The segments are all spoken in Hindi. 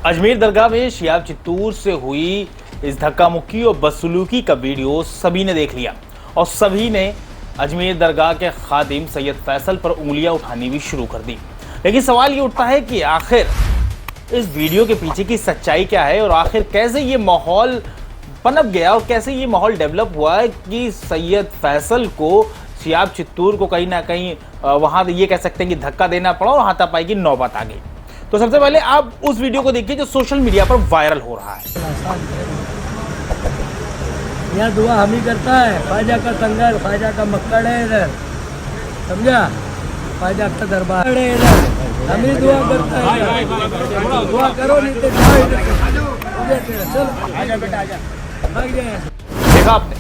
अजमेर दरगाह में शिहाब चित्तूर से हुई इस धक्का मुक्की और बदसलूकी का वीडियो सभी ने देख लिया और सभी ने अजमेर दरगाह के खादिम सैयद फैसल पर उंगलियां उठानी भी शुरू कर दी। लेकिन सवाल ये उठता है कि आखिर इस वीडियो के पीछे की सच्चाई क्या है और आखिर कैसे ये माहौल पनप गया और कैसे ये माहौल डेवलप हुआ है कि सैयद फैसल को शिहाब चित्तूर को कहीं ना कहीं वहां ये कह सकते हैं कि धक्का देना पड़ा और हाथापाई की नौबत आ गई। तो सबसे पहले आप उस वीडियो को देखिए जो सोशल मीडिया पर वायरल हो रहा है। यहाँ दुआ हम ही करता है, ख्वाजा का संगर, ख्वाजा का मक्कड़ है इधर, समझा, ख्वाजा का दरबार है इधर, हम ही दुआ करता है, दुआ करो नहीं तो चलो बेटा आजा भाग जाए। देखा आपने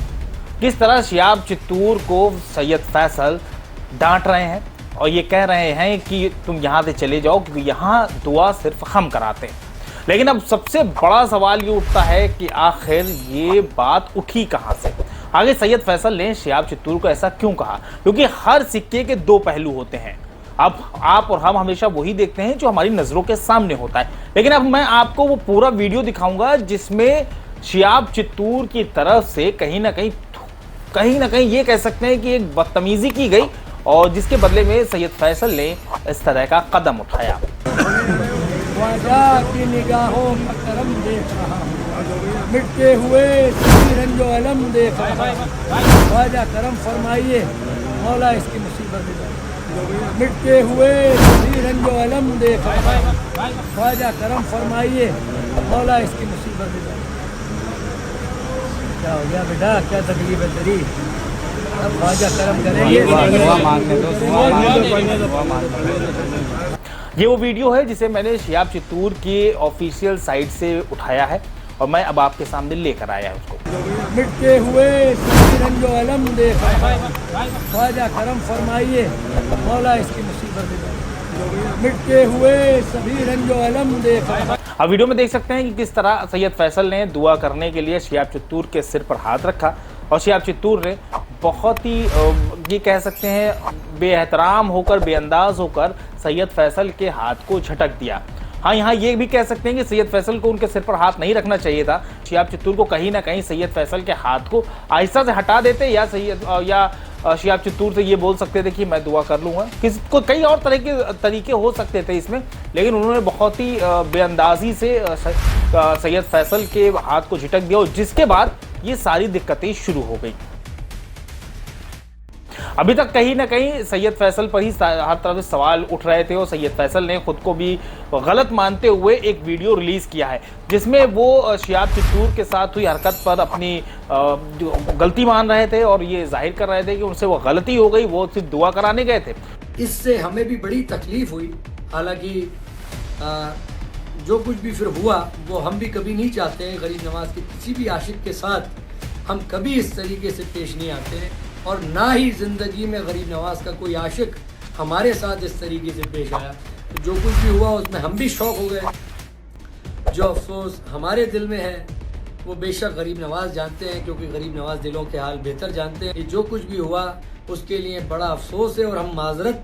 किस तरह शिहाब चित्तूर को सैयद फैसल डांट रहे हैं और ये कह रहे हैं कि तुम यहाँ से चले जाओ क्योंकि यहाँ दुआ सिर्फ हम कराते हैं। लेकिन अब सबसे बड़ा सवाल ये उठता है कि आखिर ये बात उठी कहाँ से। आगे सैयद फैसल ने शिहाब चित्तूर को ऐसा क्यों कहा, क्योंकि हर सिक्के के दो पहलू होते हैं। अब आप और हम हमेशा वही देखते हैं जो हमारी नजरों के सामने होता है। लेकिन अब मैं आपको वो पूरा वीडियो दिखाऊंगा जिसमें शिहाब चित्तूर की तरफ से कहीं ना कहीं ये कह सकते हैं कि एक बदतमीजी की गई और जिसके बदले में सैयद फैसल ने इस तरह का कदम उठाया। ख्वाजा की निगाहों का करम देख रहा हूँ, मिटते हुए सभी रंजो अलम देख रहा हूँ, ख्वाजा करम फरमाइए मौला इसकी मुसीबत में जाए। मिटते हुए सभी रंजो अलम देख रहा हूँ, ख्वाजा करम फरमाइए मौला इसकी मुसीबत में जाए। क्या हो गया बेटा, क्या तकलीफ है तेरी? अब ख्वाजा करम करेंगे। ये वो वीडियो है जिसे मैंने शिहाब चित्तूर की ऑफिशियल साइट से उठाया है और मैं अब आपके सामने लेकर आया है उसको। मिटते हुए सभी रंजो अलम देख रहा हूँ, ख्वाजा करम फरमाइए मौला इसकी मुसीबत में जाए। मिटते हुए सभी रंजो अलम देख रहा हूँ। अब वीडियो में देख सकते हैं कि किस तरह सैयद फैसल ने दुआ करने के लिए शिहाब चित्तूर के सिर पर हाथ रखा और शिहाब चित्तूर ने बहुत ही ये कह सकते हैं बेएहतराम होकर, बेअंदाज होकर सैयद फैसल के हाथ को झटक दिया। हाँ, यहाँ ये भी कह सकते हैं कि सैयद फैसल को उनके सिर पर हाथ नहीं रखना चाहिए था। शिहाब चित्तूर को कहीं ना कहीं सैयद फैसल के हाथ को आहिस्ता से हटा देते या शिहाब चित्तूर से ये बोल सकते थे कि मैं दुआ कर लूँगा। किसी को कई और तरह के तरीके हो सकते थे इसमें, लेकिन उन्होंने बहुत ही बेअंदाजी से सैयद फैसल के हाथ को झटक दिया और जिसके बाद ये सारी दिक्कतें शुरू हो गई। अभी तक कहीं ना कहीं सैयद फैसल पर ही हर तरह से सवाल उठ रहे थे और सैयद फैसल ने खुद को भी गलत मानते हुए एक वीडियो रिलीज किया है जिसमें वो शिहाब चित्तूर के साथ हुई हरकत पर अपनी गलती मान रहे थे और ये जाहिर कर रहे थे कि उनसे वो गलती हो गई, वो सिर्फ दुआ कराने गए थे। इससे हमें भी बड़ी तकलीफ हुई। हालांकि जो कुछ भी फिर हुआ वो हम भी कभी नहीं चाहते हैं, गरीब नवाज के किसी भी आशिक के साथ हम कभी इस तरीके से पेश नहीं आते हैं और ना ही ज़िंदगी में गरीब नवाज का कोई आशिक हमारे साथ इस तरीके से पेश आया। तो जो कुछ भी हुआ उसमें हम भी शौक हो गए। जो अफसोस हमारे दिल में है वो बेशक गरीब नवाज जानते हैं, क्योंकि गरीब नवाज दिलों के हाल बेहतर जानते हैं। जो कुछ भी हुआ उसके लिए बड़ा अफसोस है और हम माजरत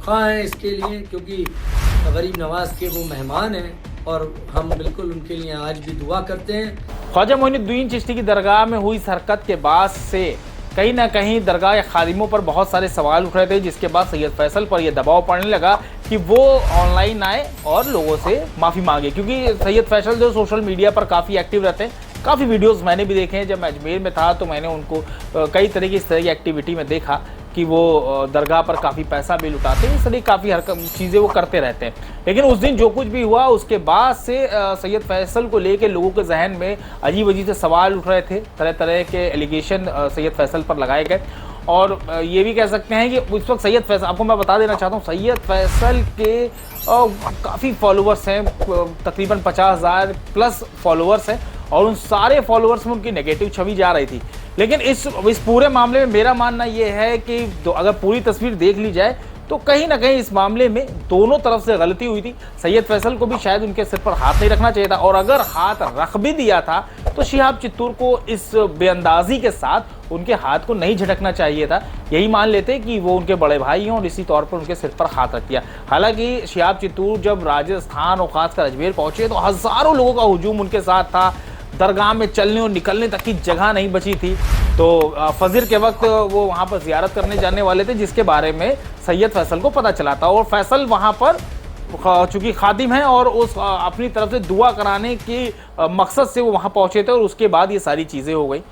खा हैं इसके लिए, क्योंकि गरीब नवाज के वो मेहमान हैं और हम बिल्कुल उनके लिए आज भी दुआ करते हैं। ख्वाजा मोइनुद्दीन चिश्ती की दरगाह में हुई इस हरकत के बाद से कहीं ना कहीं दरगाह या खादिमों पर बहुत सारे सवाल उठ रहे थे, जिसके बाद सैयद फैसल पर यह दबाव पड़ने लगा कि वो ऑनलाइन आए और लोगों से माफ़ी मांगे, क्योंकि सैयद फैसल जो सोशल मीडिया पर काफ़ी एक्टिव रहते हैं। काफ़ी वीडियोस मैंने भी देखे हैं, जब मैं अजमेर में था तो मैंने उनको कई तरह की इस तरह की एक्टिविटी में देखा कि वो दरगाह पर काफ़ी पैसा भी लुटाते हैं, इस तरह काफ़ी चीज़ें वो करते रहते हैं। लेकिन उस दिन जो कुछ भी हुआ उसके बाद से सैयद फैसल को लेकर लोगों के जहन में अजीब अजीब से सवाल उठ रहे थे, तरह तरह के एलिगेशन सैयद फैसल पर लगाए गए। और ये भी कह सकते हैं कि उस वक्त सैयद फैसल, आपको मैं बता देना चाहता हूँ, सैयद फैसल के काफ़ी फॉलोअर्स हैं, तकरीबन 50,000 प्लस फॉलोअर्स हैं और उन सारे फॉलोअर्स में उनकी नेगेटिव छवि जा रही थी। लेकिन इस पूरे मामले में मेरा मानना ये है कि अगर पूरी तस्वीर देख ली जाए तो कहीं ना कहीं इस मामले में दोनों तरफ से गलती हुई थी। सैयद फैसल को भी शायद उनके सिर पर हाथ नहीं रखना चाहिए था, और अगर हाथ रख भी दिया था तो शिहाब चित्तूर को इस बेअंदाजी के साथ उनके हाथ को नहीं झटकना चाहिए था। यही मान लेते कि वो उनके बड़े भाई हैं और इसी तौर पर उनके सिर पर हाथ रख दिया। हालांकि शिहाब चित्तूर जब राजस्थान और खासकर अजमेर पहुंचे तो हजारों लोगों का हुजूम उनके साथ था। दरगाह में चलने और निकलने तक की जगह नहीं बची थी। तो फजर के वक्त वो वहाँ पर जियारत करने जाने वाले थे, जिसके बारे में सैयद फैसल को पता चला था। और फैसल वहाँ पर चूंकि खादिम है और उस अपनी तरफ से दुआ कराने के मकसद से वो वहाँ पहुँचे थे, और उसके बाद ये सारी चीज़ें हो गई।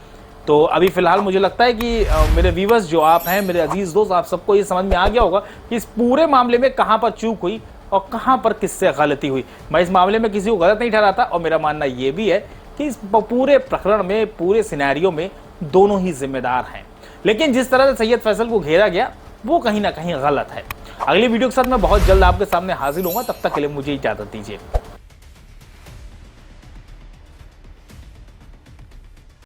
तो अभी फ़िलहाल मुझे लगता है कि मेरे व्यूवर्स जो आप हैं, मेरे अजीज़ दोस्त, आप सबको ये समझ में आ गया होगा कि इस पूरे मामले में कहाँ पर चूक हुई और कहाँ पर किससे गलती हुई। मैं इस मामले में किसी को गलत नहीं ठहराता, और मेरा मानना ये भी है कि इस पूरे प्रकरण में, पूरे सिनेरियो में दोनों ही जिम्मेदार हैं। लेकिन जिस तरह से सैयद फैसल को घेरा गया वो कहीं ना कहीं गलत है। अगली वीडियो के साथ मैं बहुत जल्द आपके सामने हाजिर होऊंगा, तब तक के लिए मुझे इजाज़त दीजिए।